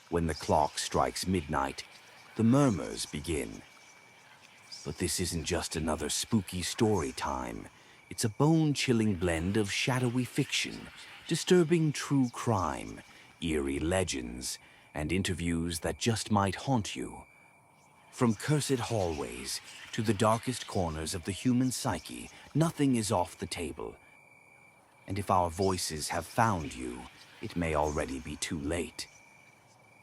When the clock strikes midnight, the murmurs begin. But this isn't just another spooky story time. It's a bone-chilling blend of shadowy fiction, disturbing true crime, eerie legends, and interviews that just might haunt you. From cursed hallways to the darkest corners of the human psyche, nothing is off the table. And if our voices have found you, it may already be too late.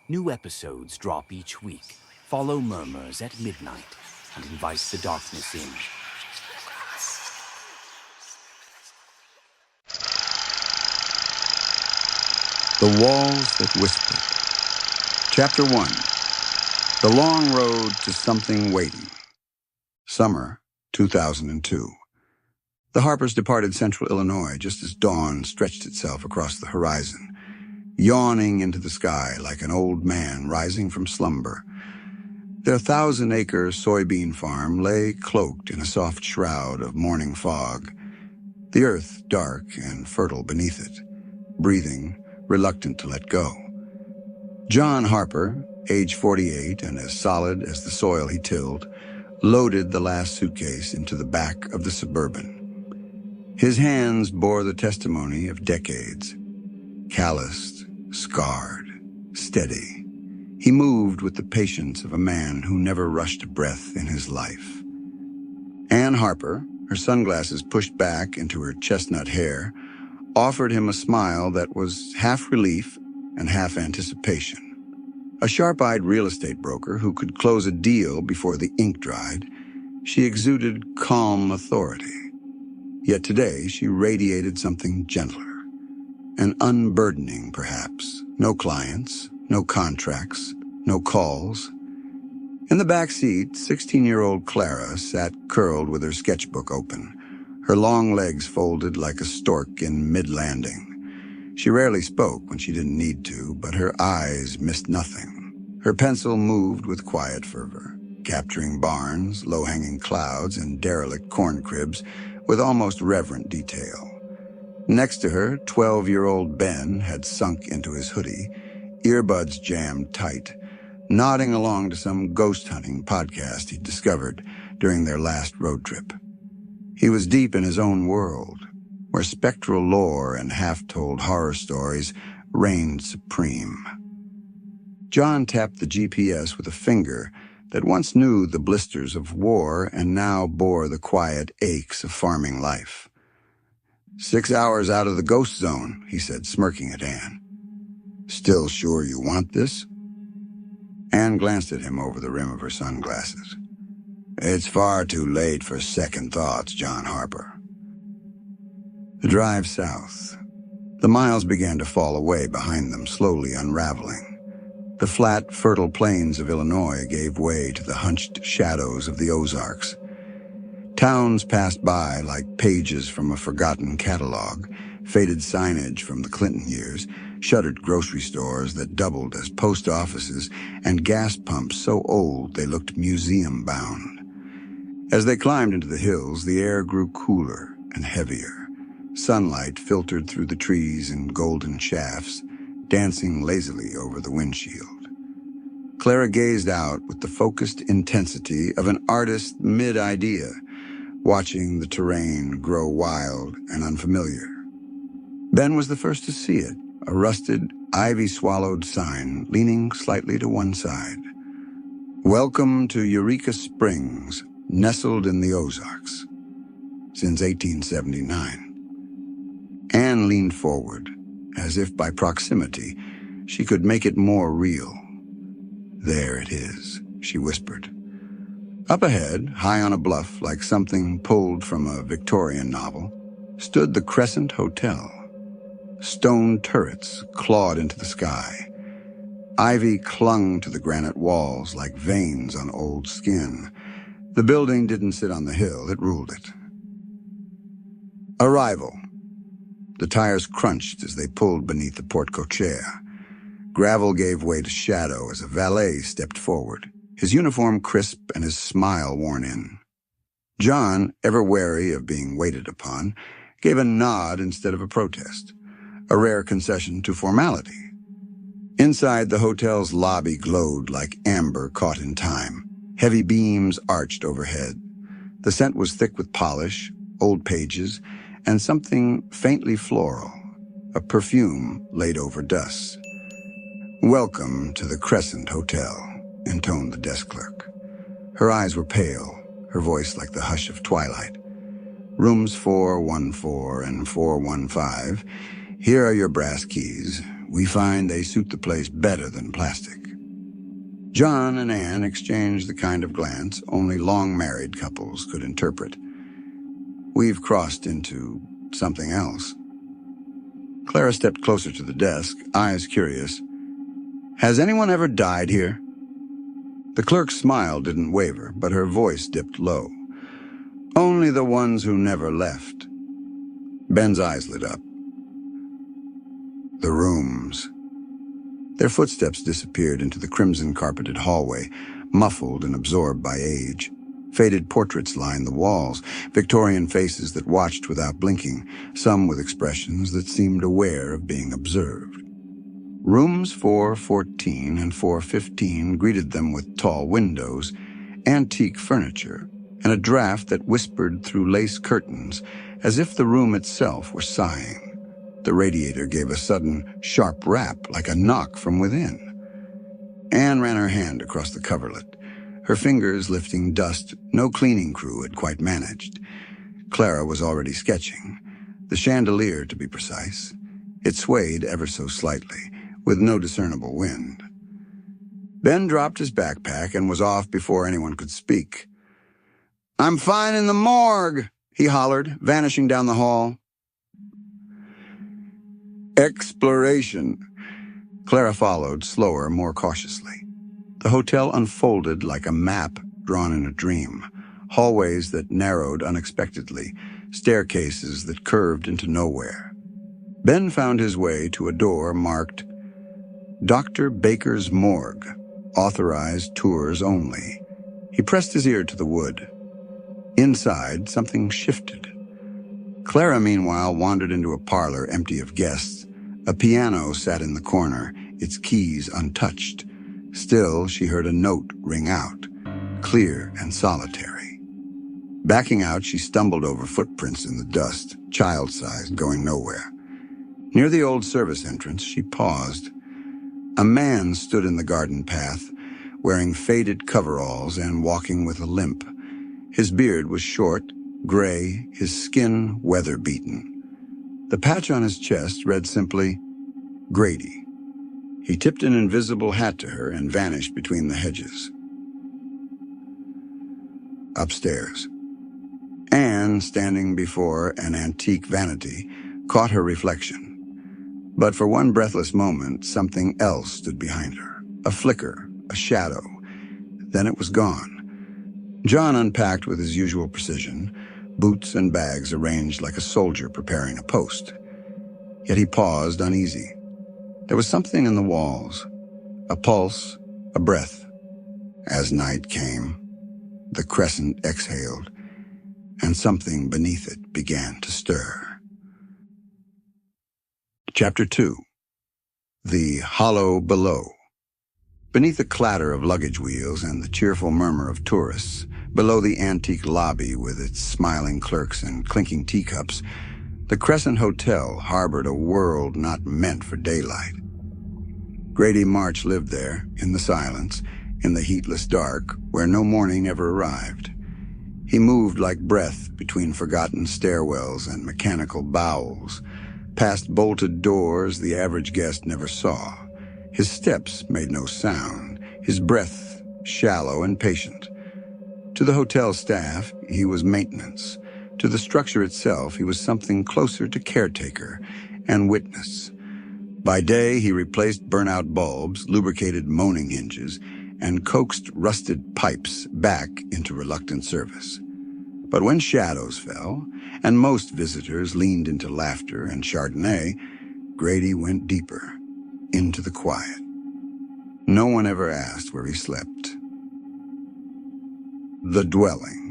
New episodes drop each week. Follow Murmurs at midnight and invite the darkness in. The Walls That Whispered. Chapter 1. The Long Road to Something Waiting. Summer 2002. The Harpers departed central Illinois just as dawn stretched itself across the horizon, yawning into the sky like an old man rising from slumber. Their 1,000-acre soybean farm lay cloaked in a soft shroud of morning fog, the earth dark and fertile beneath it, breathing, reluctant to let go. John Harper, age 48 and as solid as the soil he tilled, loaded the last suitcase into the back of the Suburban. His hands bore the testimony of decades, calloused, scarred, steady. He moved with the patience of a man who never rushed a breath in his life. Ann Harper, her sunglasses pushed back into her chestnut hair, offered him a smile that was half relief and half anticipation. A sharp-eyed real estate broker who could close a deal before the ink dried, she exuded calm authority. Yet today she radiated something gentler, and unburdening perhaps. No clients, no contracts, no calls. In the back seat, 16-year-old Clara sat curled with her sketchbook open, her long legs folded like a stork in mid-landing. She rarely spoke when she didn't need to, but her eyes missed nothing. Her pencil moved with quiet fervor, capturing barns, low-hanging clouds, and derelict corn cribs with almost reverent detail. Next to her, 12-year-old Ben had sunk into his hoodie, earbuds jammed tight, nodding along to some ghost hunting podcast he'd discovered during their last road trip. He was deep in his own world, where spectral lore and half-told horror stories reigned supreme. John tapped the GPS with a finger that once knew the blisters of war and now bore the quiet aches of farming life. 6 hours out of the ghost zone, he said, smirking at Anne. Still sure you want this? Anne glanced at him over the rim of her sunglasses. It's far too late for second thoughts, John Harper. The drive south. The miles began to fall away behind them, slowly unraveling. The flat, fertile plains of Illinois gave way to the hunched shadows of the Ozarks. Towns passed by like pages from a forgotten catalog, faded signage from the Clinton years, shuttered grocery stores that doubled as post offices, and gas pumps so old they looked museum-bound. As they climbed into the hills, the air grew cooler and heavier. Sunlight filtered through the trees in golden shafts, dancing lazily over the windshield. Clara gazed out with the focused intensity of an artist mid-idea, watching the terrain grow wild and unfamiliar. Ben was the first to see it, a rusted, ivy-swallowed sign leaning slightly to one side. Welcome to Eureka Springs, nestled in the Ozarks. Since 1879. Anne leaned forward, as if by proximity she could make it more real. There it is, she whispered. Up ahead, high on a bluff like something pulled from a Victorian novel, stood the Crescent Hotel. Stone turrets clawed into the sky. Ivy clung to the granite walls like veins on old skin. The building didn't sit on the hill, it ruled it. Arrival. The tires crunched as they pulled beneath the porte-cochere. Gravel gave way to shadow as a valet stepped forward, his uniform crisp and his smile worn in. John, ever wary of being waited upon, gave a nod instead of a protest, a rare concession to formality. Inside, the hotel's lobby glowed like amber caught in time. Heavy beams arched overhead. The scent was thick with polish, old pages, and something faintly floral, a perfume laid over dust. "Welcome to the Crescent Hotel," intoned the desk clerk. Her eyes were pale, her voice like the hush of twilight. "Rooms 414 and 415. Here are your brass keys. We find they suit the place better than plastic." John and Anne exchanged the kind of glance only long-married couples could interpret. "We've crossed into something else." Clara stepped closer to the desk, eyes curious. "Has anyone ever died here?" The clerk's smile didn't waver, but her voice dipped low. "Only the ones who never left." Ben's eyes lit up. "The rooms." Their footsteps disappeared into the crimson-carpeted hallway, muffled and absorbed by age. Faded portraits lined the walls, Victorian faces that watched without blinking, some with expressions that seemed aware of being observed. Rooms 414 and 415 greeted them with tall windows, antique furniture, and a draft that whispered through lace curtains as if the room itself were sighing. The radiator gave a sudden, sharp rap like a knock from within. Anne ran her hand across the coverlet, her fingers lifting dust no cleaning crew had quite managed. Clara was already sketching, the chandelier to be precise. It swayed ever so slightly, with no discernible wind. Ben dropped his backpack and was off before anyone could speak. "I'm fine in the morgue," he hollered, vanishing down the hall. Exploration. Clara followed, slower, more cautiously. The hotel unfolded like a map drawn in a dream. Hallways that narrowed unexpectedly, staircases that curved into nowhere. Ben found his way to a door marked Dr. Baker's Morgue, authorized tours only. He pressed his ear to the wood. Inside, something shifted. Clara, meanwhile, wandered into a parlor empty of guests. A piano sat in the corner, its keys untouched. Still, she heard a note ring out, clear and solitary. Backing out, she stumbled over footprints in the dust, child-sized, going nowhere. Near the old service entrance, she paused. A man stood in the garden path, wearing faded coveralls and walking with a limp. His beard was short, gray, his skin weather-beaten. The patch on his chest read simply, Grady. He tipped an invisible hat to her and vanished between the hedges. Upstairs. Anne, standing before an antique vanity, caught her reflection. But for one breathless moment, something else stood behind her. A flicker, a shadow. Then it was gone. John unpacked with his usual precision, boots and bags arranged like a soldier preparing a post. Yet he paused, uneasy. There was something in the walls, a pulse, a breath. As night came, the crescent exhaled, and something beneath it began to stir. Chapter 2. The Hollow Below. Beneath the clatter of luggage wheels and the cheerful murmur of tourists, below the antique lobby with its smiling clerks and clinking teacups, the Crescent Hotel harbored a world not meant for daylight. Grady March lived there, in the silence, in the heatless dark, where no morning ever arrived. He moved like breath between forgotten stairwells and mechanical bowels, past bolted doors the average guest never saw. His steps made no sound, his breath shallow and patient. To the hotel staff, he was maintenance. To the structure itself, he was something closer to caretaker and witness. By day, he replaced burnt-out bulbs, lubricated moaning hinges, and coaxed rusted pipes back into reluctant service. But when shadows fell, and most visitors leaned into laughter and Chardonnay, Grady went deeper, into the quiet. No one ever asked where he slept. The dwelling.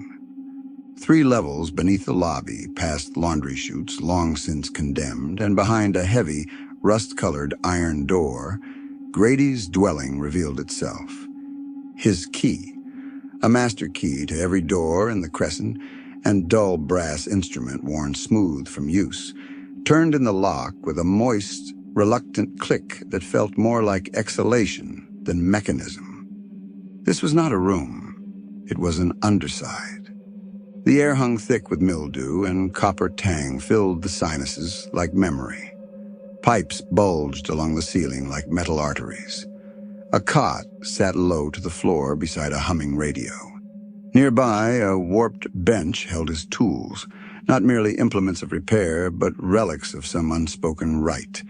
3 levels beneath the lobby, past laundry chutes long since condemned, and behind a heavy, rust-colored iron door, Grady's dwelling revealed itself. His key, a master key to every door in the Crescent and dull brass instrument worn smooth from use, turned in the lock with a moist, reluctant click that felt more like exhalation than mechanism. This was not a room. It was an underside. The air hung thick with mildew, and copper tang filled the sinuses like memory. Pipes bulged along the ceiling like metal arteries. A cot sat low to the floor beside a humming radio. Nearby, a warped bench held his tools, not merely implements of repair, but relics of some unspoken rite.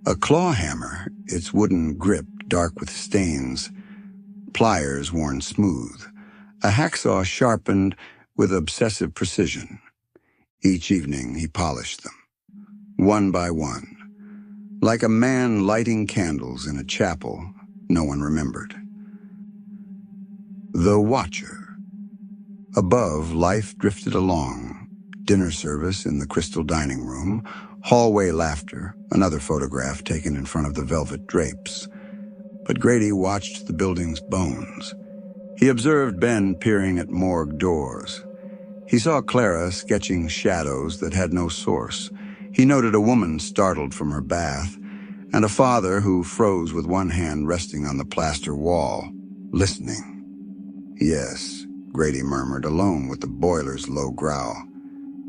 A claw hammer, its wooden grip dark with stains, pliers worn smooth, a hacksaw sharpened with obsessive precision. Each evening he polished them, one by one, like a man lighting candles in a chapel no one remembered. The Watcher. Above, life drifted along. Dinner service in the crystal dining room, hallway laughter, another photograph taken in front of the velvet drapes. But Grady watched the building's bones. He observed Ben peering at morgue doors. He saw Clara sketching shadows that had no source. He noted a woman startled from her bath, and a father who froze with one hand resting on the plaster wall, listening. Yes, Grady murmured, alone with the boiler's low growl.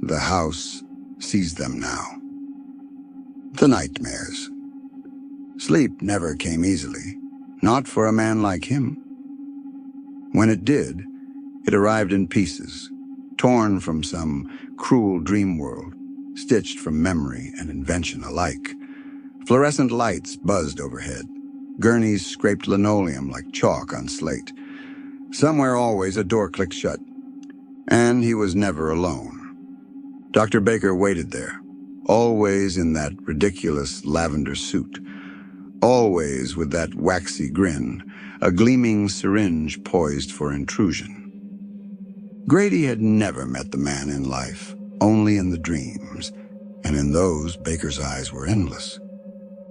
The house sees them now. The nightmares. Sleep never came easily, not for a man like him. When it did, it arrived in pieces, torn from some cruel dream world, stitched from memory and invention alike. Fluorescent lights buzzed overhead. Gurneys scraped linoleum like chalk on slate. Somewhere always a door clicked shut. And he was never alone. Dr. Baker waited there, always in that ridiculous lavender suit, always with that waxy grin, a gleaming syringe poised for intrusion. Grady had never met the man in life, only in the dreams, and in those Baker's eyes were endless.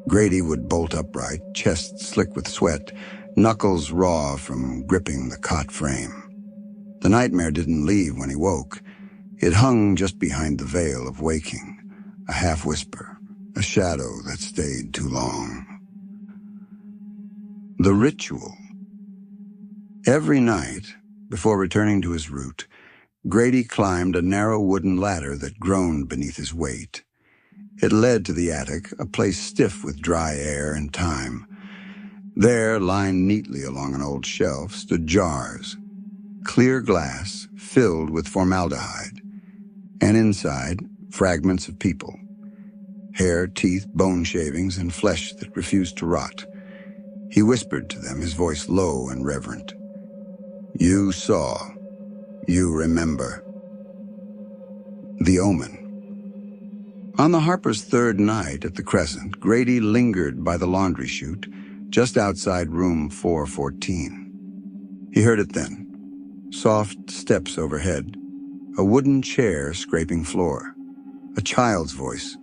Grady would bolt upright, chest slick with sweat, knuckles raw from gripping the cot frame. The nightmare didn't leave when he woke. It hung just behind the veil of waking, a half-whisper, a shadow that stayed too long. The ritual. Every night, before returning to his route, Grady climbed a narrow wooden ladder that groaned beneath his weight. It led to the attic, a place stiff with dry air and time. There, lined neatly along an old shelf, stood jars, clear glass filled with formaldehyde, and inside, fragments of people. Hair, teeth, bone shavings, and flesh that refused to rot. He whispered to them, his voice low and reverent. You saw. You remember. The Omen. On the Harpers' third night at the Crescent, Grady lingered by the laundry chute, just outside room 414. He heard it then. Soft steps overhead. A wooden chair scraping floor. A child's voice.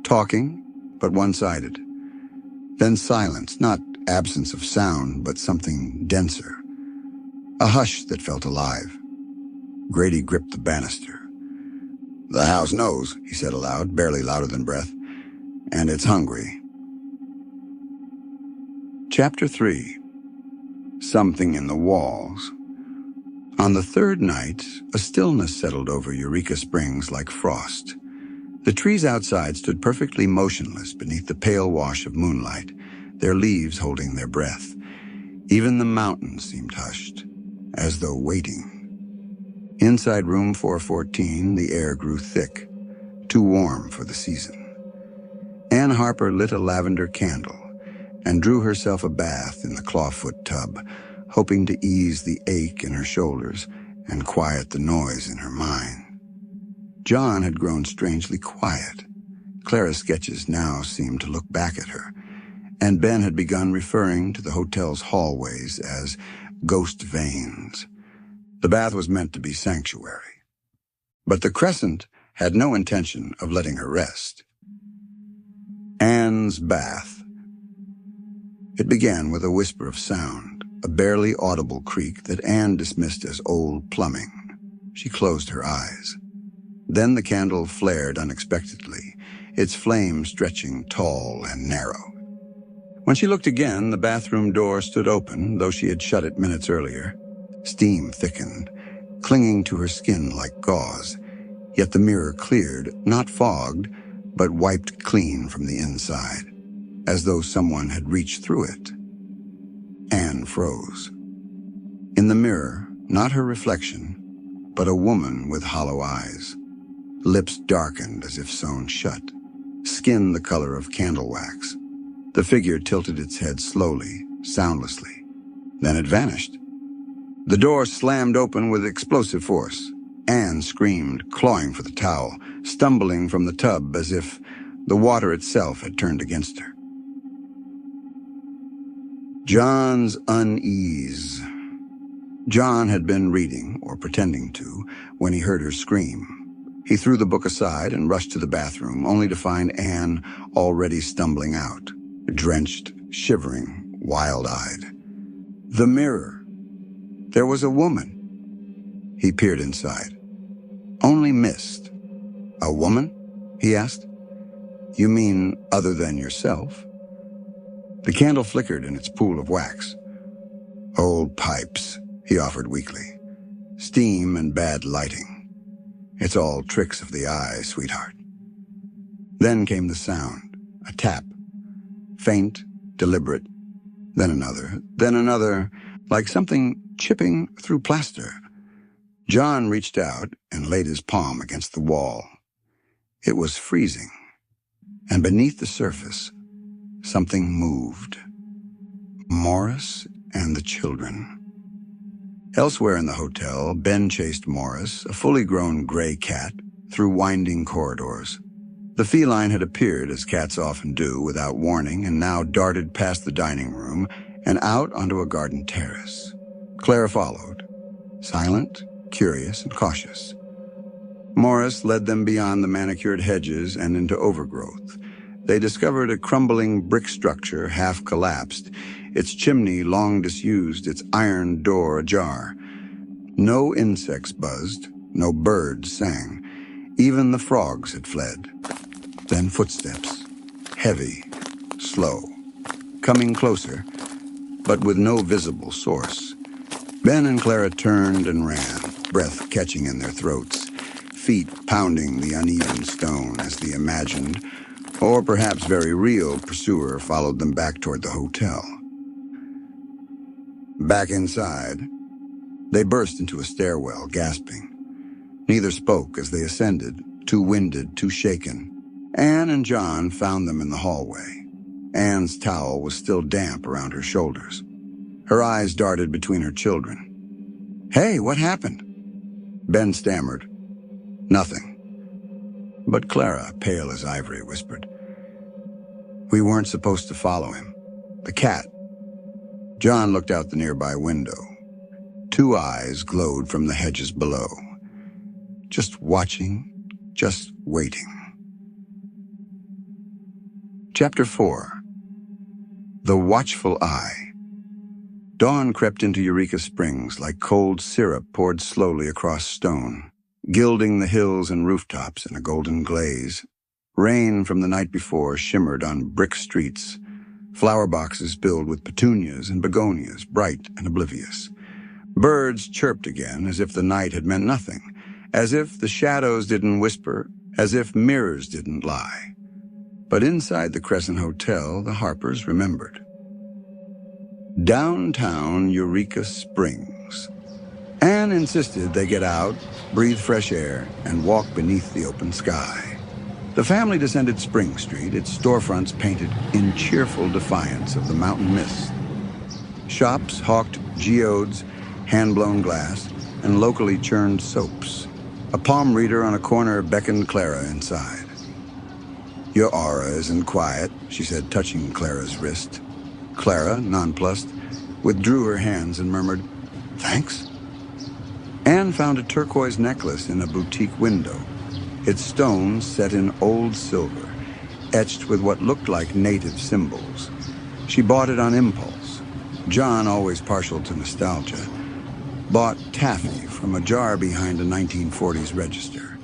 Talking, but one-sided. Then silence, not absence of sound, but something denser. A hush that felt alive. Grady gripped the banister. The house knows, he said aloud, barely louder than breath, and it's hungry. Chapter 3. Something in the Walls. On the third night, a stillness settled over Eureka Springs like frost. The trees outside stood perfectly motionless beneath the pale wash of moonlight, their leaves holding their breath. Even the mountains seemed hushed, as though waiting. Inside room 414, the air grew thick, too warm for the season. Ann Harper lit a lavender candle and drew herself a bath in the clawfoot tub, hoping to ease the ache in her shoulders and quiet the noise in her mind. John had grown strangely quiet. Clara's sketches now seemed to look back at her, and Ben had begun referring to the hotel's hallways as ghost veins. The bath was meant to be sanctuary. But the Crescent had no intention of letting her rest. Anne's bath. It began with a whisper of sound, a barely audible creak that Anne dismissed as old plumbing. She closed her eyes. Then the candle flared unexpectedly, its flame stretching tall and narrow. When she looked again, the bathroom door stood open, though she had shut it minutes earlier. Steam thickened, clinging to her skin like gauze, yet the mirror cleared, not fogged, but wiped clean from the inside, as though someone had reached through it. Anne froze. In the mirror, not her reflection, but a woman with hollow eyes, lips darkened as if sewn shut, skin the color of candle wax. The figure tilted its head slowly, soundlessly. Then it vanished. The door slammed open with explosive force. Anne screamed, clawing for the towel, stumbling from the tub as if the water itself had turned against her. John's unease. John had been reading, or pretending to, when he heard her scream. He threw the book aside and rushed to the bathroom, only to find Anne already stumbling out, drenched, shivering, wild-eyed. The mirror. There was a woman. He peered inside. Only mist. A woman? He asked. You mean other than yourself? The candle flickered in its pool of wax. Old pipes, he offered weakly. Steam and bad lighting. It's all tricks of the eye, sweetheart. Then came the sound, a tap. Faint, deliberate. Then another, like something chipping through plaster. John reached out and laid his palm against the wall. It was freezing, and beneath the surface, something moved. Morris and the children. Elsewhere in the hotel, Ben chased Morris, a fully grown gray cat, through winding corridors. The feline had appeared, as cats often do, without warning, and now darted past the dining room and out onto a garden terrace. Clara followed, silent, curious, and cautious. Morris led them beyond the manicured hedges and into overgrowth. They discovered a crumbling brick structure half collapsed, its chimney long disused, its iron door ajar. No insects buzzed, no birds sang. Even the frogs had fled. Then footsteps, heavy, slow, coming closer, but with no visible source. Ben and Clara turned and ran, breath catching in their throats, feet pounding the uneven stone as the imagined, or perhaps very real, pursuer followed them back toward the hotel. Back inside, they burst into a stairwell, gasping. Neither spoke as they ascended, too winded, too shaken. Anne and John found them in the hallway. Anne's towel was still damp around her shoulders. Her eyes darted between her children. Hey, what happened? Ben stammered. Nothing. But Clara, pale as ivory, whispered, We weren't supposed to follow him. The cat. John looked out the nearby window. Two eyes glowed from the hedges below. Just watching, just waiting. Chapter 4. The Watchful Eye. Dawn crept into Eureka Springs like cold syrup poured slowly across stone, gilding the hills and rooftops in a golden glaze. Rain from the night before shimmered on brick streets, flower boxes filled with petunias and begonias, bright and oblivious. Birds chirped again as if the night had meant nothing, as if the shadows didn't whisper, as if mirrors didn't lie. But inside the Crescent Hotel, the Harpers remembered. Downtown Eureka Springs. Anne insisted they get out, breathe fresh air, and walk beneath the open sky. The family descended Spring Street, its storefronts painted in cheerful defiance of the mountain mist. Shops hawked geodes, hand-blown glass, and locally churned soaps. A palm reader on a corner beckoned Clara inside. Your aura isn't quiet, she said, touching Clara's wrist. Clara, nonplussed, withdrew her hands and murmured, Thanks. Anne found a turquoise necklace in a boutique window, its stones set in old silver, etched with what looked like native symbols. She bought it on impulse. John, always partial to nostalgia, bought taffy from a jar behind a 1940s register.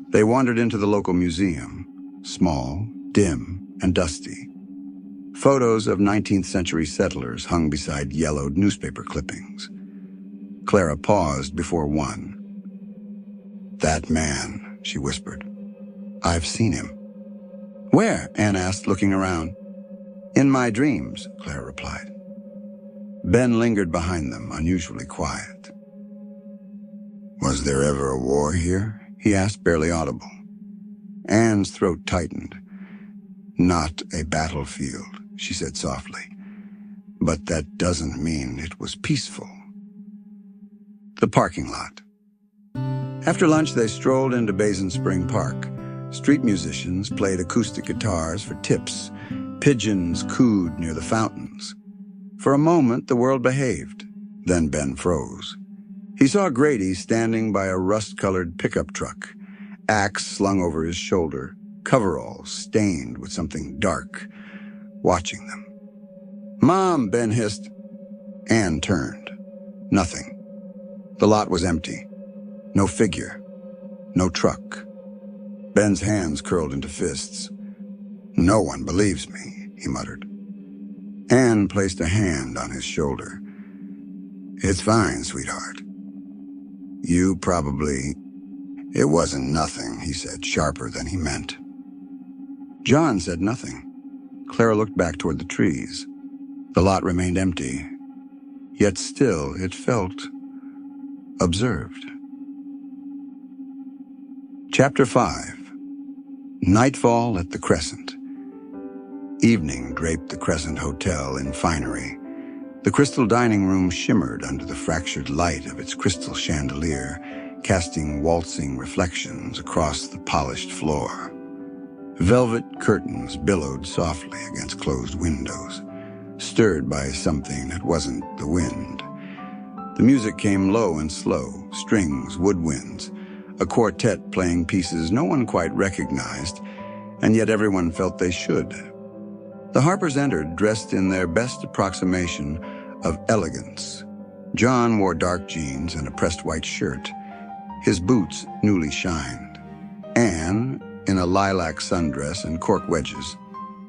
They wandered into the local museum, small, dim, and dusty. Photos of 19th century settlers hung beside yellowed newspaper clippings. Clara paused before one. "That man," she whispered. "I've seen him." "Where?" Anne asked, looking around. "In my dreams," Clara replied. Ben lingered behind them, unusually quiet. "Was there ever a war here?" he asked, barely audible. Anne's throat tightened. "Not a battlefield," she said softly. "But that doesn't mean it was peaceful." The parking lot. After lunch, they strolled into Basin Spring Park. Street musicians played acoustic guitars for tips. Pigeons cooed near the fountains. For a moment, the world behaved. Then Ben froze. He saw Grady standing by a rust-colored pickup truck, axe slung over his shoulder, coveralls stained with something dark, watching them. "Mom," Ben hissed. Anne turned. Nothing. The lot was empty. No figure. No truck. Ben's hands curled into fists. "No one believes me," he muttered. Anne placed a hand on his shoulder. "It's fine, sweetheart. You probably—" "It wasn't nothing," he said, sharper than he meant. John said nothing. Clara looked back toward the trees. The lot remained empty, yet still it felt observed. Chapter 5. Nightfall at the Crescent. Evening draped the Crescent Hotel in finery. The crystal dining room shimmered under the fractured light of its crystal chandelier, casting waltzing reflections across the polished floor. Velvet curtains billowed softly against closed windows, stirred by something that wasn't the wind. The music came low and slow, strings, woodwinds, a quartet playing pieces no one quite recognized, and yet everyone felt they should. The Harpers entered dressed in their best approximation of elegance. John wore dark jeans and a pressed white shirt. His boots newly shined. Anne, in a lilac sundress and cork wedges,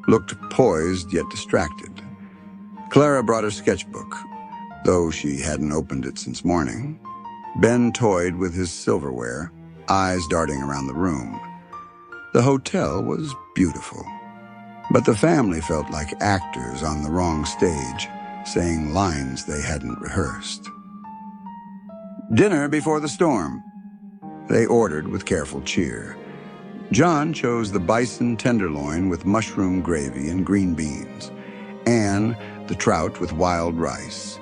looked poised yet distracted. Clara brought her sketchbook, though she hadn't opened it since morning. Ben toyed with his silverware, eyes darting around the room. The hotel was beautiful, but the family felt like actors on the wrong stage, saying lines they hadn't rehearsed. "Dinner before the storm," they ordered with careful cheer. John chose the bison tenderloin with mushroom gravy and green beans. Anne, the trout with wild rice.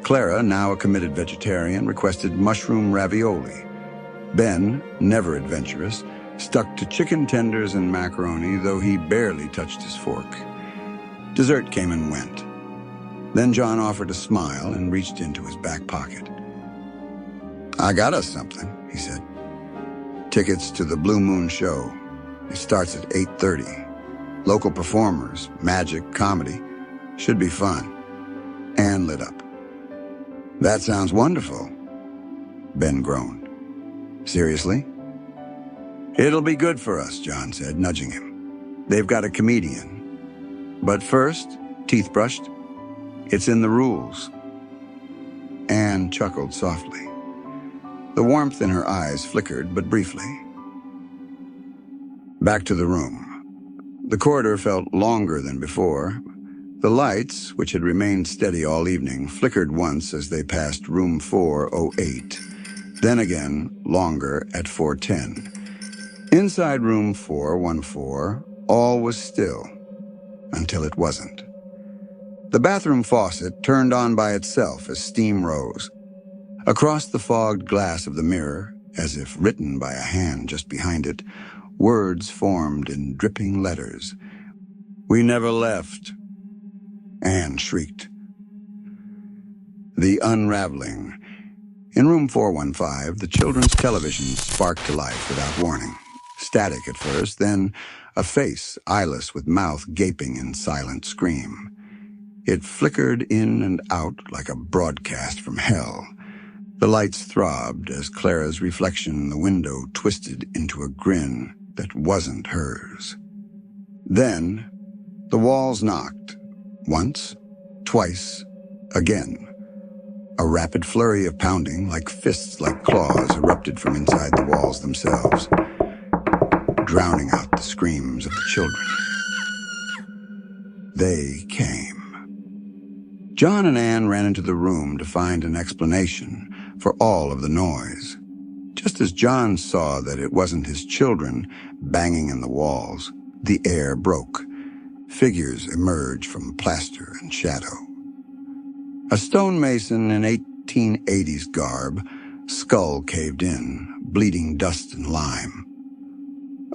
Clara, now a committed vegetarian, requested mushroom ravioli. Ben, never adventurous, stuck to chicken tenders and macaroni, though he barely touched his fork. Dessert came and went. Then John offered a smile and reached into his back pocket. "I got us something," he said. "Tickets to the Blue Moon show. It starts at 8:30. Local performers, magic, comedy. Should be fun." Anne lit up. "That sounds wonderful." Ben groaned. "Seriously?" "It'll be good for us," John said, nudging him. "They've got a comedian. But first, teeth brushed? It's in the rules." Anne chuckled softly. The warmth in her eyes flickered, but briefly. Back to the room. The corridor felt longer than before. The lights, which had remained steady all evening, flickered once as they passed room 408, then again longer at 410. Inside room 414, all was still, until it wasn't. The bathroom faucet turned on by itself as steam rose. Across the fogged glass of the mirror, as if written by a hand just behind it, words formed in dripping letters. "We never left." Anne shrieked. The unraveling. In room 415, the children's television sparked to life without warning. Static at first, then a face, eyeless with mouth gaping in silent scream. It flickered in and out like a broadcast from hell. The lights throbbed as Clara's reflection in the window twisted into a grin that wasn't hers. Then, the walls knocked. Once, twice, again. A rapid flurry of pounding, like fists like claws, erupted from inside the walls themselves, drowning out the screams of the children. They came. John and Anne ran into the room to find an explanation for all of the noise. Just as John saw that it wasn't his children banging in the walls, the air broke. Figures emerged from plaster and shadow. A stonemason in 1880s garb, skull caved in, bleeding dust and lime.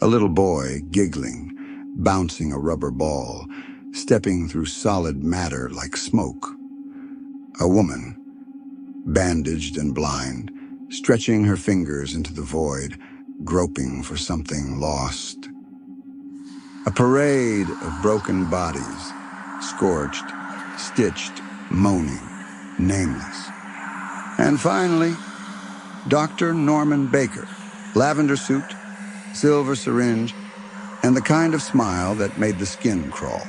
A little boy, giggling, bouncing a rubber ball, stepping through solid matter like smoke. A woman, bandaged and blind, stretching her fingers into the void, groping for something lost. A parade of broken bodies, scorched, stitched, moaning, nameless. And finally, Dr. Norman Baker, lavender suit, silver syringe, and the kind of smile that made the skin crawl.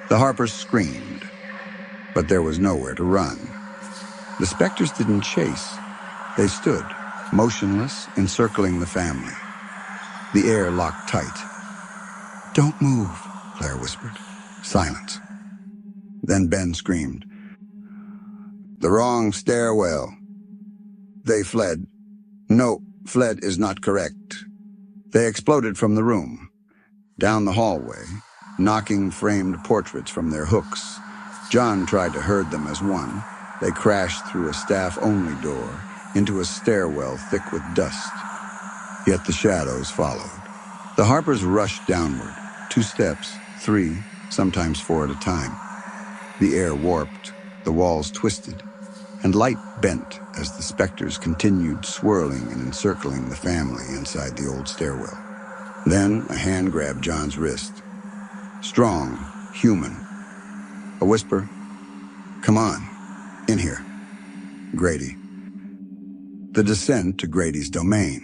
The Harpers screamed, but there was nowhere to run. The specters didn't chase. They stood, motionless, encircling the family. The air locked tight. "Don't move," Claire whispered. Silence. Then Ben screamed. "The wrong stairwell." They fled. No, fled is not correct. They exploded from the room, down the hallway, knocking framed portraits from their hooks. John tried to herd them as one. They crashed through a staff-only door into a stairwell thick with dust. Yet the shadows followed. The Harpers rushed downward, 2 steps, 3, sometimes 4 at a time. The air warped, the walls twisted, and light bent as the specters continued swirling and encircling the family inside the old stairwell. Then a hand grabbed John's wrist. Strong, human. A whisper, "Come on, in here." Grady. The descent to Grady's domain.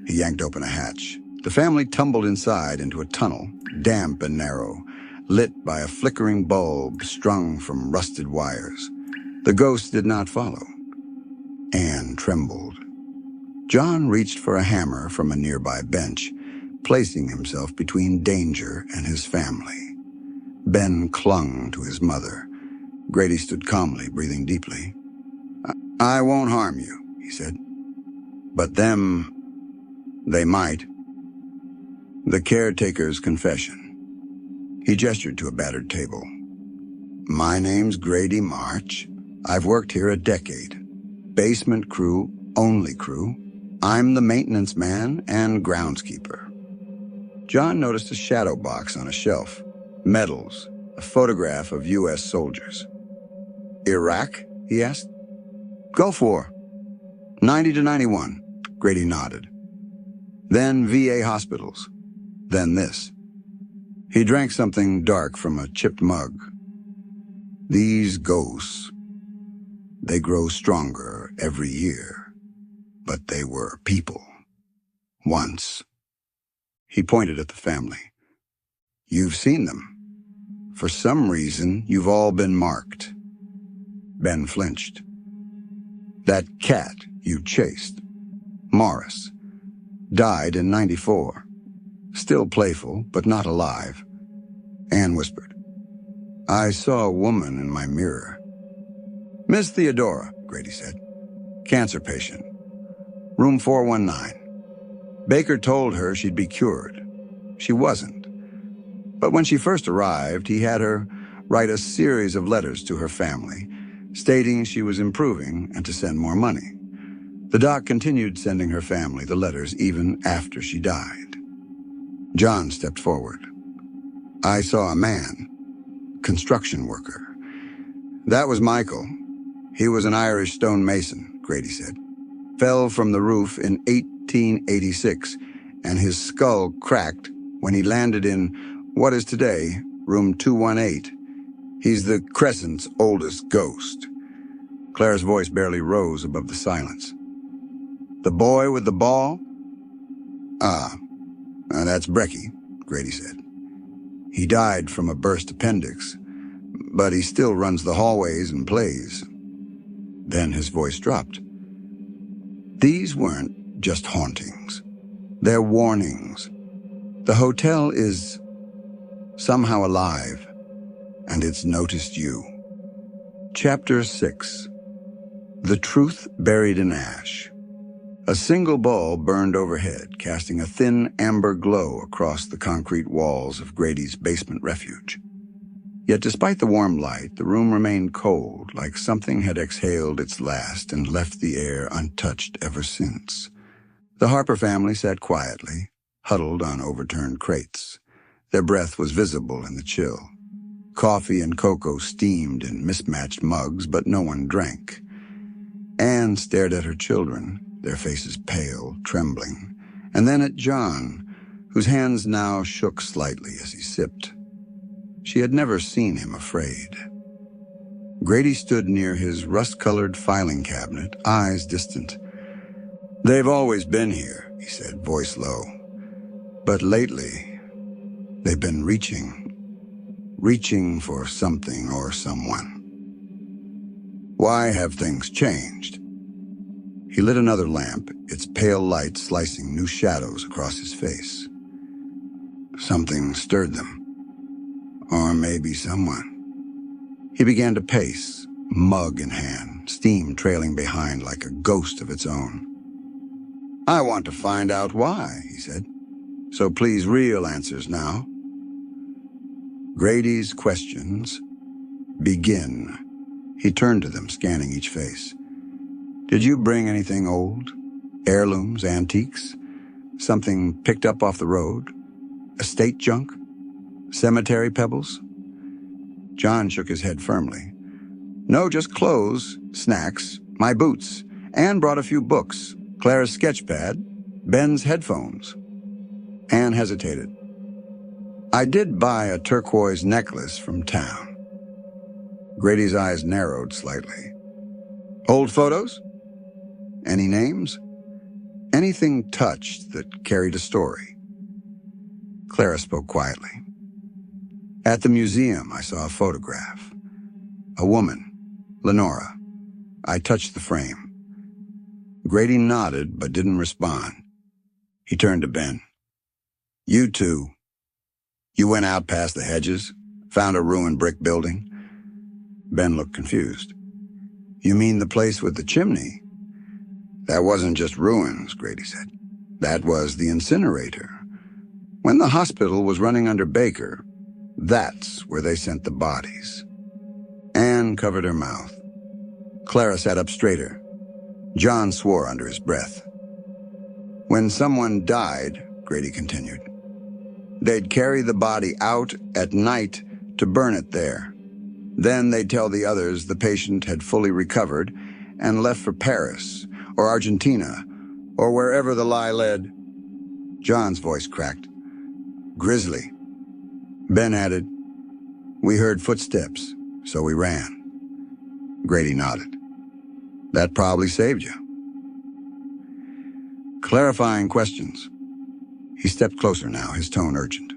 He yanked open a hatch. The family tumbled inside into a tunnel, damp and narrow, lit by a flickering bulb strung from rusted wires. The ghost did not follow. Anne trembled. John reached for a hammer from a nearby bench, placing himself between danger and his family. Ben clung to his mother. Grady stood calmly, breathing deeply. "I won't harm you," he said. "But them, they might." The caretaker's confession. He gestured to a battered table. "My name's Grady March. I've worked here a decade. Basement crew, only crew. I'm the maintenance man and groundskeeper." John noticed a shadow box on a shelf. Medals, a photograph of U.S. soldiers. "Iraq?" he asked. "Gulf War. 90 to 91, Grady nodded. "Then VA hospitals. Then this." He drank something dark from a chipped mug. "These ghosts, they grow stronger every year. But they were people. Once." He pointed at the family. "You've seen them. For some reason, you've all been marked." Ben flinched. "That cat you chased, Morris, died in 94. Still playful, but not alive." Anne whispered. "I saw a woman in my mirror." "Miss Theodora," Grady said. "Cancer patient. Room 419. Baker told her she'd be cured. She wasn't. But when she first arrived, he had her write a series of letters to her family, stating she was improving and to send more money. The doc continued sending her family the letters even after she died." John stepped forward. "I saw a man, construction worker. That was Michael. He was an Irish stonemason," Grady said. "Fell from the roof in 1886, and his skull cracked when he landed in what is today room 218. He's the Crescent's oldest ghost. Claire's voice barely rose above the silence. The boy with the ball? Ah, that's Brecky, Grady said. He died from a burst appendix, but he still runs the hallways and plays. Then his voice dropped. These weren't just hauntings. They're warnings. The hotel is somehow alive, and it's noticed you. Chapter 6. The Truth Buried in Ash. A single bulb burned overhead, casting a thin amber glow across the concrete walls of Grady's basement refuge. Yet despite the warm light, the room remained cold, like something had exhaled its last and left the air untouched ever since. The Harper family sat quietly, huddled on overturned crates. Their breath was visible in the chill. Coffee and cocoa steamed in mismatched mugs, but no one drank. Anne stared at her children, their faces pale, trembling, and then at John, whose hands now shook slightly as he sipped. She had never seen him afraid. Grady stood near his rust-colored filing cabinet, eyes distant. They've always been here, he said, voice low. But lately, they've been reaching for something or someone. Why have things changed? He lit another lamp, its pale light slicing new shadows across his face. Something stirred them. Or maybe someone. He began to pace, mug in hand, steam trailing behind like a ghost of its own. I want to find out why, he said. So please, real answers now. Grady's questions begin. He turned to them, scanning each face. Did you bring anything old? Heirlooms, antiques? Something picked up off the road? Estate junk? Cemetery pebbles? John shook his head firmly. No, just clothes, snacks, my boots, and brought a few books, Clara's sketch pad, Ben's headphones. Anne hesitated. I did buy a turquoise necklace from town. Grady's eyes narrowed slightly. Old photos? Any names? Anything touched that carried a story? Clara spoke quietly. At the museum, I saw a photograph. A woman, Lenora. I touched the frame. Grady nodded but didn't respond. He turned to Ben. You two. You went out past the hedges, found a ruined brick building? Ben looked confused. You mean the place with the chimney? That wasn't just ruins, Grady said. That was the incinerator. When the hospital was running under Baker, that's where they sent the bodies. Anne covered her mouth. Clara sat up straighter. John swore under his breath. When someone died, Grady continued, they'd carry the body out at night to burn it there. Then they'd tell the others the patient had fully recovered and left for Paris or Argentina or wherever the lie led. John's voice cracked. Grisly. Ben added, we heard footsteps, so we ran. Grady nodded. That probably saved you. Clarifying questions. He stepped closer now, his tone urgent.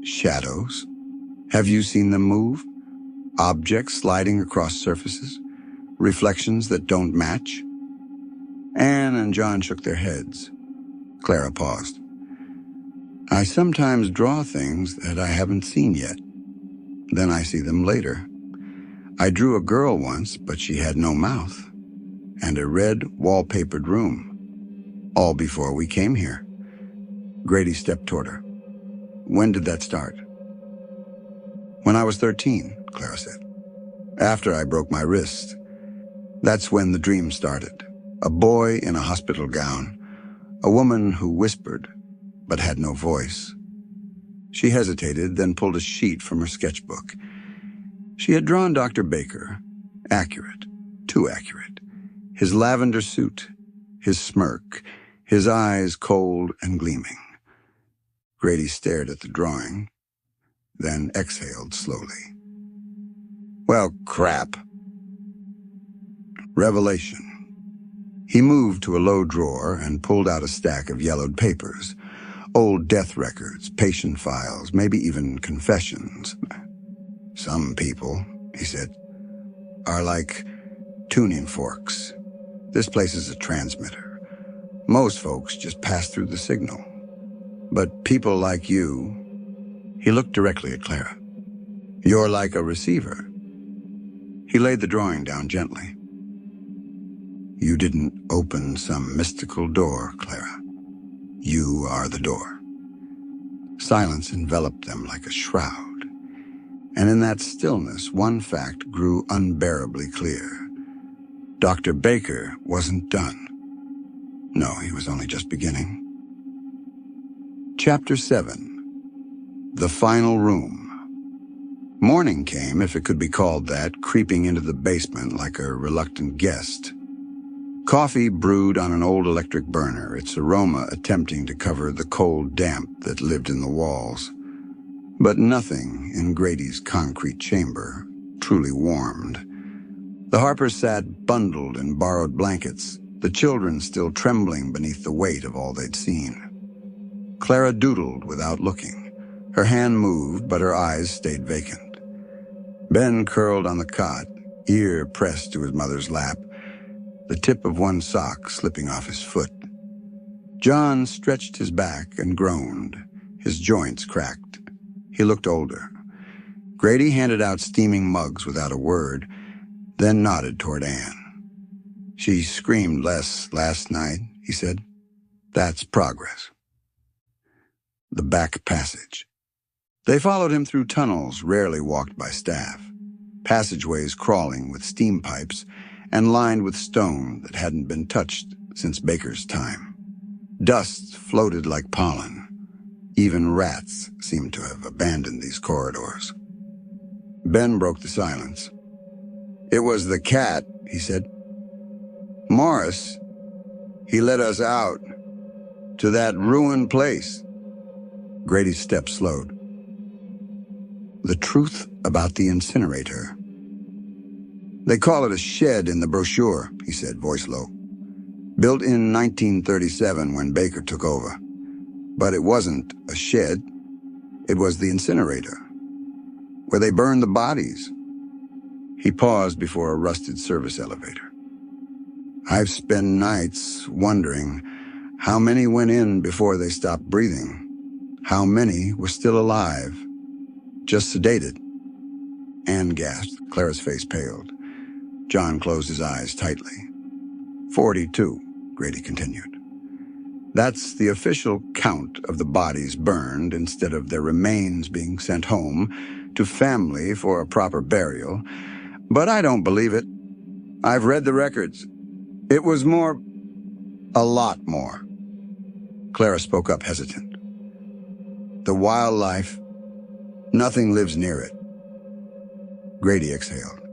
Shadows? Have you seen them move? Objects sliding across surfaces? Reflections that don't match? Anne and John shook their heads. Clara paused. I sometimes draw things that I haven't seen yet. Then I see them later. I drew a girl once, but she had no mouth. And a red, wallpapered room. All before we came here. Grady stepped toward her. When did that start? When I was 13, Clara said. After I broke my wrist. That's when the dream started. A boy in a hospital gown. A woman who whispered, but had no voice. She hesitated, then pulled a sheet from her sketchbook. She had drawn Dr. Baker. Accurate. Too accurate. His lavender suit. His smirk. His eyes cold and gleaming. Grady stared at the drawing, then exhaled slowly. Well, crap. Revelation. He moved to a low drawer and pulled out a stack of yellowed papers. Old death records, patient files, maybe even confessions. Some people, he said, are like tuning forks. This place is a transmitter. Most folks just pass through the signal. But people like you, he looked directly at Clara. You're like a receiver. He laid the drawing down gently. You didn't open some mystical door, Clara. You are the door. Silence enveloped them like a shroud. And in that stillness, one fact grew unbearably clear. Dr. Baker wasn't done. No, he was only just beginning. Chapter 7. The Final Room. Morning came, if it could be called that, creeping into the basement like a reluctant guest. Coffee brewed on an old electric burner, its aroma attempting to cover the cold damp that lived in the walls. But nothing in Grady's concrete chamber truly warmed. The Harpers sat bundled in borrowed blankets, the children still trembling beneath the weight of all they'd seen. Clara doodled without looking. Her hand moved, but her eyes stayed vacant. Ben curled on the cot, ear pressed to his mother's lap, the tip of one sock slipping off his foot. John stretched his back and groaned. His joints cracked. He looked older. Grady handed out steaming mugs without a word, then nodded toward Anne. She screamed less last night, he said. That's progress. The back passage. They followed him through tunnels rarely walked by staff, passageways crawling with steam pipes and lined with stone that hadn't been touched since Baker's time. Dust floated like pollen. Even rats seemed to have abandoned these corridors. Ben broke the silence. It was the cat, he said. Morris, he led us out to that ruined place. Grady's step slowed. The truth about the incinerator. They call it a shed in the brochure, he said, voice low. Built in 1937 when Baker took over. But it wasn't a shed. It was the incinerator, where they burned the bodies. He paused before a rusted service elevator. I've spent nights wondering how many went in before they stopped breathing. How many were still alive, just sedated. Anne gasped. Clara's face paled. John closed his eyes tightly. 42, Grady continued. That's the official count of the bodies burned instead of their remains being sent home to family for a proper burial. But I don't believe it. I've read the records. It was more, a lot more. Clara spoke up hesitant. The wildlife, nothing lives near it. Grady exhaled.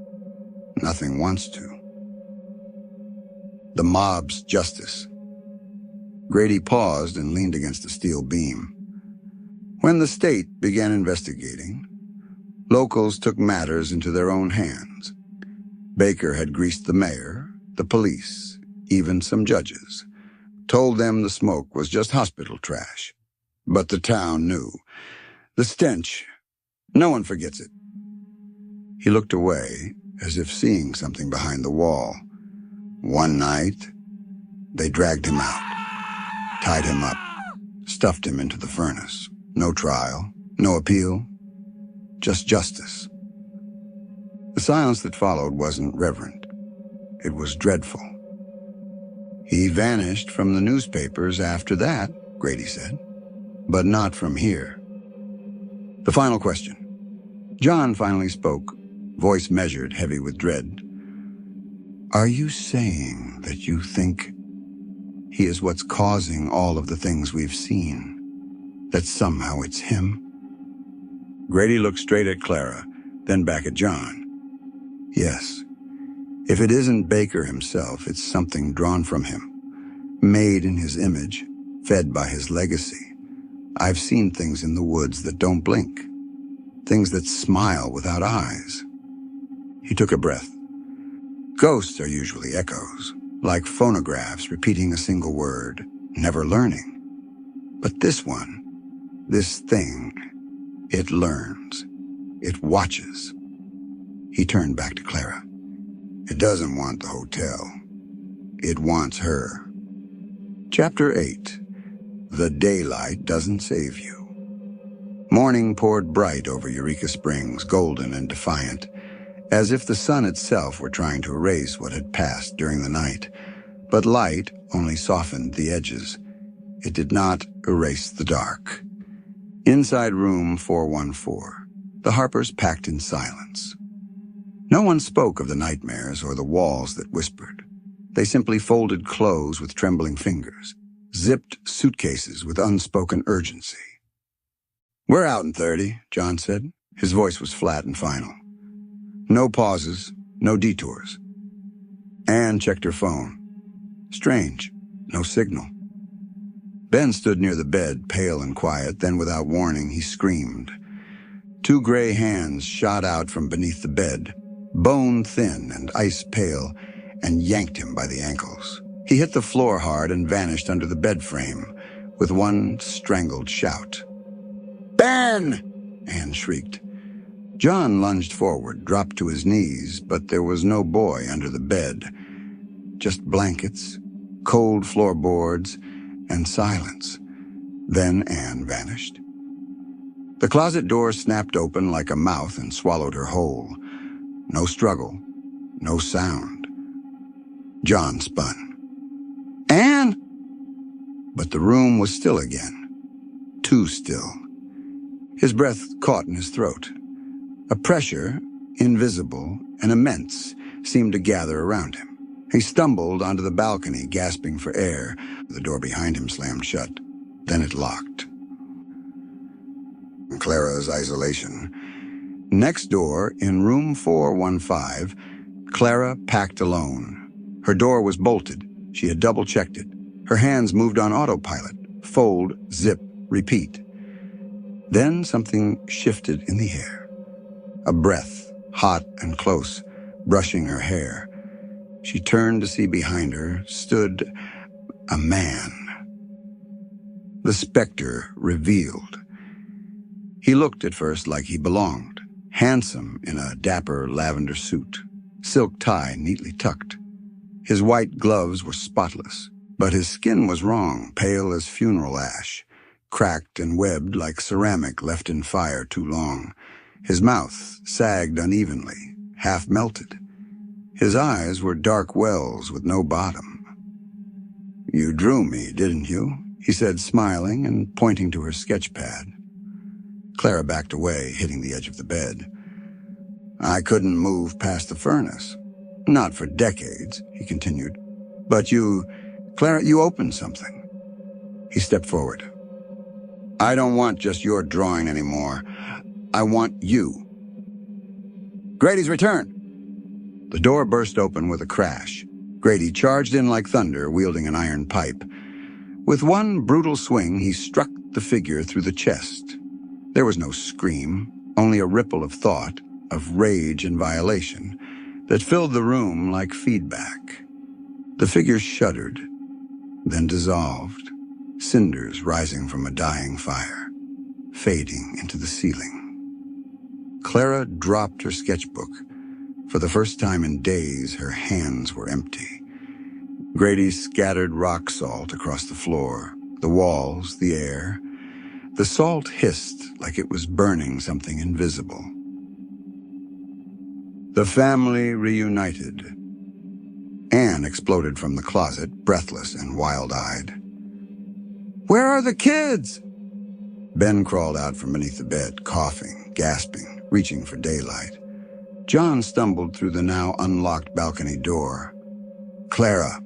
Nothing wants to. The mob's justice. Grady paused and leaned against a steel beam. When the state began investigating, locals took matters into their own hands. Baker had greased the mayor, the police, even some judges. Told them the smoke was just hospital trash. But the town knew. The stench, no one forgets it. He looked away, as if seeing something behind the wall. One night, they dragged him out, tied him up, stuffed him into the furnace. No trial, no appeal, just justice. The silence that followed wasn't reverent. It was dreadful. He vanished from the newspapers after that, Grady said, but not from here. The final question. John finally spoke, voice measured, heavy with dread. Are you saying that you think he is what's causing all of the things we've seen? That somehow it's him? Grady looked straight at Clara, then back at John. Yes. If it isn't Baker himself, it's something drawn from him, made in his image, fed by his legacy. I've seen things in the woods that don't blink, things that smile without eyes. He took a breath. Ghosts are usually echoes, like phonographs repeating a single word, never learning. But this one, this thing, it learns. It watches. He turned back to Clara. It doesn't want the hotel. It wants her. Chapter 8. The daylight doesn't save you. Morning poured bright over Eureka Springs, golden and defiant, as if the sun itself were trying to erase what had passed during the night. But light only softened the edges. It did not erase the dark. Inside room 414, the Harpers packed in silence. No one spoke of the nightmares or the walls that whispered. They simply folded clothes with trembling fingers, zipped suitcases with unspoken urgency. "We're out in 30, John said. His voice was flat and final. No pauses, no detours. Anne checked her phone. Strange, no signal. Ben stood near the bed, pale and quiet, then without warning, he screamed. Two gray hands shot out from beneath the bed, bone-thin and ice-pale, and yanked him by the ankles. He hit the floor hard and vanished under the bed frame, with one strangled shout. "Ben!" Anne shrieked. John lunged forward, dropped to his knees, but there was no boy under the bed. Just blankets, cold floorboards, and silence. Then Anne vanished. The closet door snapped open like a mouth and swallowed her whole. No struggle, no sound. John spun. "Anne!" But the room was still again. Too still. His breath caught in his throat. A pressure, invisible and immense, seemed to gather around him. He stumbled onto the balcony, gasping for air. The door behind him slammed shut. Then it locked. Clara's isolation. Next door, in room 415, Clara packed alone. Her door was bolted. She had double-checked it. Her hands moved on autopilot. Fold, zip, repeat. Then something shifted in the air. A breath, hot and close, brushing her hair. She turned to see behind her stood a man. The specter revealed. He looked at first like he belonged, handsome in a dapper lavender suit, silk tie neatly tucked. His white gloves were spotless, but his skin was wrong, pale as funeral ash, cracked and webbed like ceramic left in fire too long. His mouth sagged unevenly, half melted. His eyes were dark wells with no bottom. "You drew me, didn't you?" he said, smiling and pointing to her sketch pad. Clara backed away, hitting the edge of the bed. "I couldn't move past the furnace. Not for decades," he continued. "But Clara, you opened something." He stepped forward. "I don't want just your drawing anymore. I want you." "Grady's return!" The door burst open with a crash. Grady charged in like thunder, wielding an iron pipe. With one brutal swing, he struck the figure through the chest. There was no scream, only a ripple of thought, of rage and violation, that filled the room like feedback. The figure shuddered, then dissolved, cinders rising from a dying fire, fading into the ceiling. Clara dropped her sketchbook. For the first time in days, her hands were empty. Grady scattered rock salt across the floor, the walls, the air. The salt hissed like it was burning something invisible. The family reunited. Anne exploded from the closet, breathless and wild-eyed. "Where are the kids?" Ben crawled out from beneath the bed, coughing, gasping, reaching for daylight. John stumbled through the now unlocked balcony door. "Clara."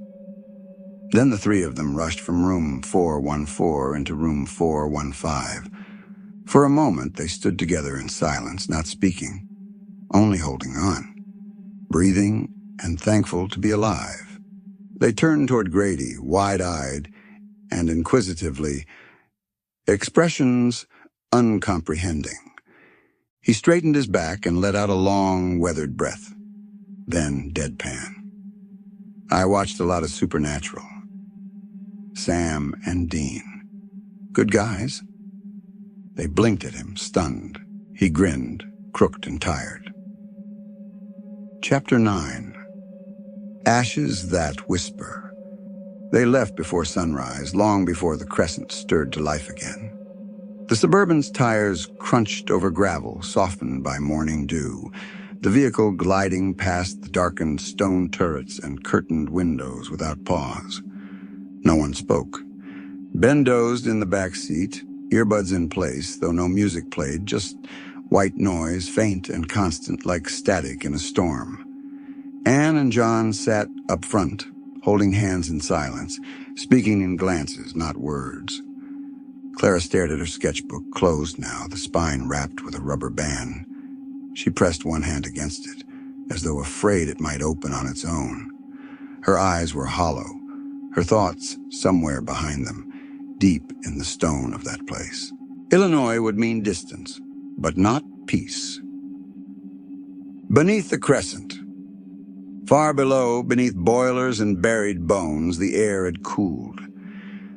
Then the three of them rushed from room 414 into room 415. For a moment, they stood together in silence, not speaking, only holding on, breathing and thankful to be alive. They turned toward Grady, wide-eyed and inquisitively, expressions uncomprehending. He straightened his back and let out a long, weathered breath. then deadpan. I watched a lot of Supernatural. Sam and Dean. Good guys. They blinked at him, stunned. He grinned, crooked and tired. Chapter 9. Ashes That Whisper. They left before sunrise, long before the Crescent stirred to life again. The Suburban's tires crunched over gravel, softened by morning dew, the vehicle gliding past the darkened stone turrets and curtained windows without pause. No one spoke. Ben dozed in the back seat, earbuds in place, though no music played, just white noise, faint and constant like static in a storm. Anne and John sat up front, holding hands in silence, speaking in glances, not words. Clara stared at her sketchbook, closed now, the spine wrapped with a rubber band. She pressed one hand against it, as though afraid it might open on its own. Her eyes were hollow, her thoughts somewhere behind them, deep in the stone of that place. Illinois would mean distance, but not peace. Beneath the Crescent, far below, beneath boilers and buried bones, the air had cooled.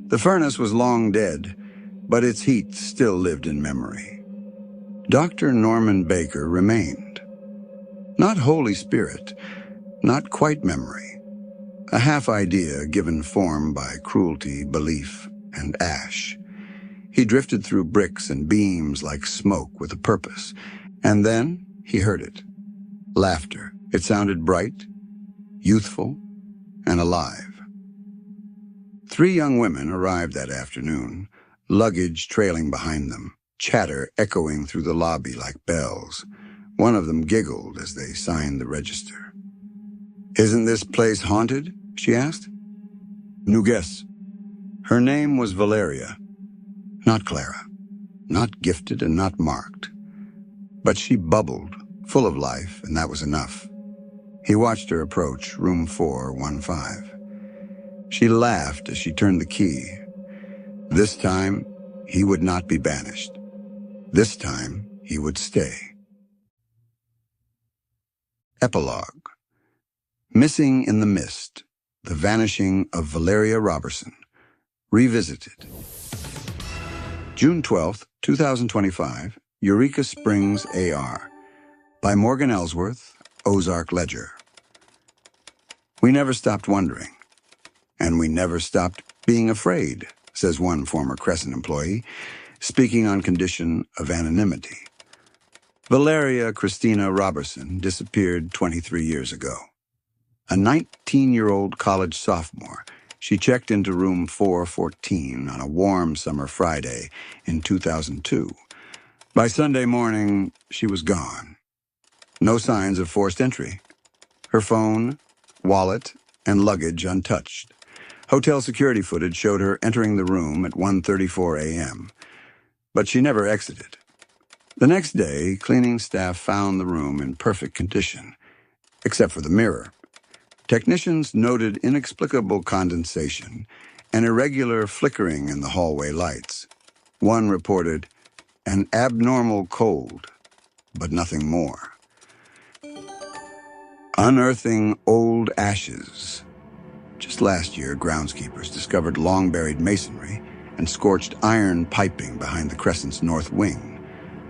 The furnace was long dead, but its heat still lived in memory. Dr. Norman Baker remained. Not Holy Spirit, not quite memory. A half idea given form by cruelty, belief, and ash. He drifted through bricks and beams like smoke with a purpose. And then he heard it. Laughter. It sounded bright, youthful, and alive. 3 young women arrived that afternoon, luggage trailing behind them, chatter echoing through the lobby like bells. One of them giggled as they signed the register. "Isn't this place haunted?" she asked. "New guess." Her name was Valeria, not Clara, not gifted and not marked. But she bubbled, full of life, and that was enough. He watched her approach, room 415. She laughed as she turned the key. This time, he would not be banished. This time, he would stay. Epilogue. Missing in the Mist, The Vanishing of Valeria Robertson, revisited. June 12th, 2025, Eureka Springs, AR, by Morgan Ellsworth, Ozark Ledger. We never stopped wondering, and we never stopped being afraid, says one former Crescent employee, speaking on condition of anonymity. Valeria Christina Robertson disappeared 23 years ago. A 19-year-old college sophomore, she checked into room 414 on a warm summer Friday in 2002. By Sunday morning, she was gone. No signs of forced entry. Her phone, wallet, and luggage untouched. Hotel security footage showed her entering the room at 1:34 a.m., but she never exited. The next day, cleaning staff found the room in perfect condition, except for the mirror. Technicians noted inexplicable condensation and irregular flickering in the hallway lights. One reported an abnormal cold, but nothing more. Unearthing old ashes. Just last year, groundskeepers discovered long-buried masonry and scorched iron piping behind the Crescent's north wing.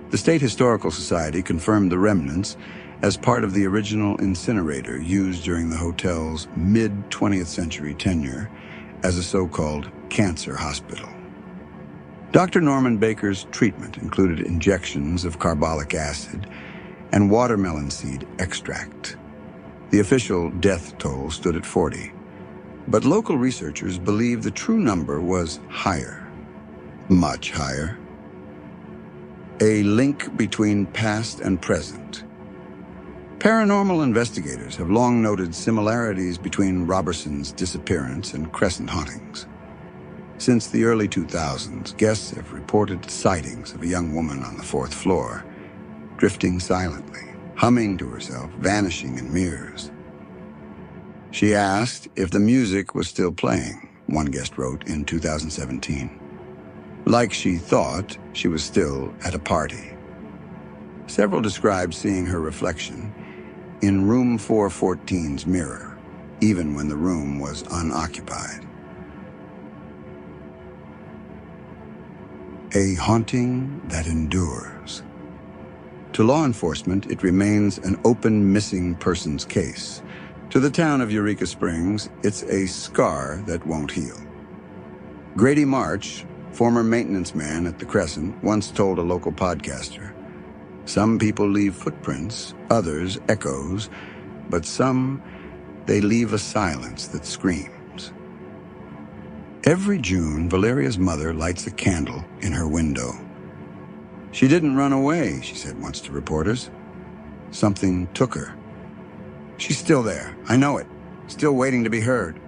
The State Historical Society confirmed the remnants as part of the original incinerator used during the hotel's mid-20th century tenure as a so-called cancer hospital. Dr. Norman Baker's treatment included injections of carbolic acid and watermelon seed extract. The official death toll stood at 40, but local researchers believe the true number was higher, much higher. A link between past and present. Paranormal investigators have long noted similarities between Robertson's disappearance and Crescent hauntings. Since the early 2000s, guests have reported sightings of a young woman on the 4th floor, drifting silently, humming to herself, vanishing in mirrors. She asked if the music was still playing, one guest wrote in 2017. Like she thought she was still at a party. Several described seeing her reflection, in room 414's mirror, even when the room was unoccupied. A haunting that endures. To law enforcement, it remains an open missing persons case. To the town of Eureka Springs, it's a scar that won't heal. Grady March, former maintenance man at the Crescent, once told a local podcaster, "Some people leave footprints, others echoes, but some, they leave a silence that screams." Every June, Valeria's mother lights a candle in her window. "She didn't run away," she said once to reporters. "Something took her. She's still there, I know it, still waiting to be heard."